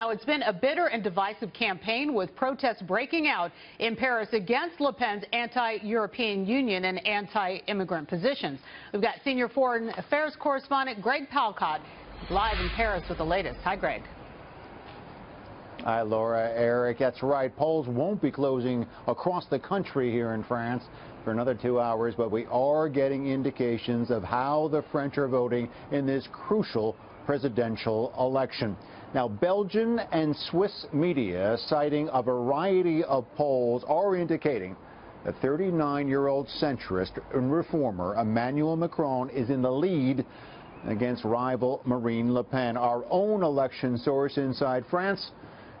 Now, it's been a bitter and divisive campaign with protests breaking out in Paris against Le Pen's anti-European Union and anti-immigrant positions. We've got senior foreign affairs correspondent Greg Palcott live in Paris with the latest. Hi, Greg. Hi, Laura. Eric, that's right. Polls won't be closing across the country here in France for another 2 hours, but we are getting indications of how the French are voting in this crucial presidential election. Now, Belgian and Swiss media, citing a variety of polls, are indicating that 39-year-old centrist and reformer Emmanuel Macron is in the lead against rival Marine Le Pen. Our own election source inside France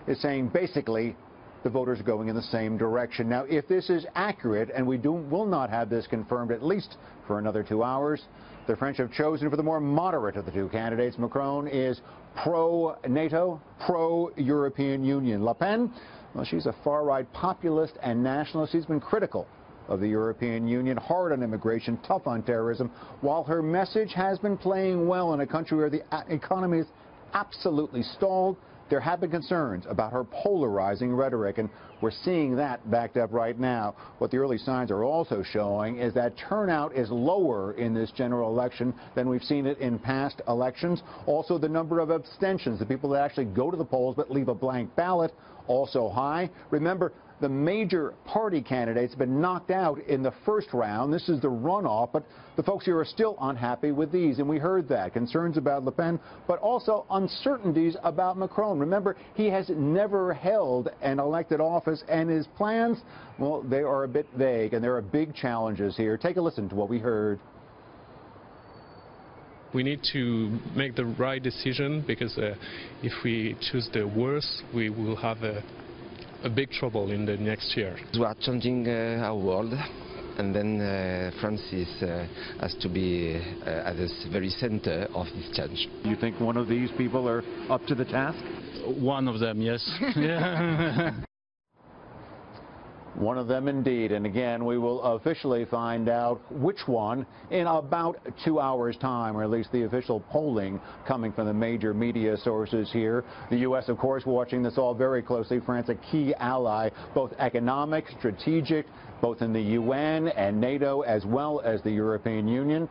is saying basically the voters are going in the same direction. Now, if this is accurate, and we will not have this confirmed at least for another 2 hours, the French have chosen for the more moderate of the two candidates. Macron is pro-NATO, pro-European Union. Le Pen, well, she's a far-right populist and nationalist. She's been critical of the European Union, hard on immigration, tough on terrorism. While her message has been playing well in a country where the economy is absolutely stalled, there have been concerns about her polarizing rhetoric, and we're seeing that backed up right now. What the early signs are also showing is that turnout is lower in this general election than we've seen it in past elections. Also, the number of abstentions, the people that actually go to the polls but leave a blank ballot, also high. Remember, the major party candidates have been knocked out in the first round. This is the runoff, but the folks here are still unhappy with these, and we heard that. Concerns about Le Pen, but also uncertainties about Macron. Remember, he has never held an elected office, and his plans, well, they are a bit vague, and there are big challenges here. Take a listen to what we heard. We need to make the right decision, because if we choose the worst, we will have a big trouble in the next year. We are changing our world, and then France has to be at the very center of this change. You think one of these people are up to the task? One of them, yes. One of them indeed, and again, we will officially find out which one in about 2 hours' time, or at least the official polling coming from the major media sources here. The U.S., of course, watching this all very closely. France, a key ally, both economic, strategic, both in the UN and NATO, as well as the European Union.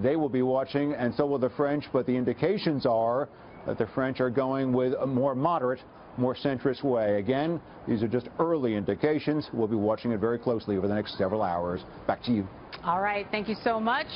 They will be watching, and so will the French, but the indications are that the French are going with a more moderate, more centrist way. Again, these are just early indications. We'll be watching it very closely over the next several hours. Back to you. All right. Thank you so much.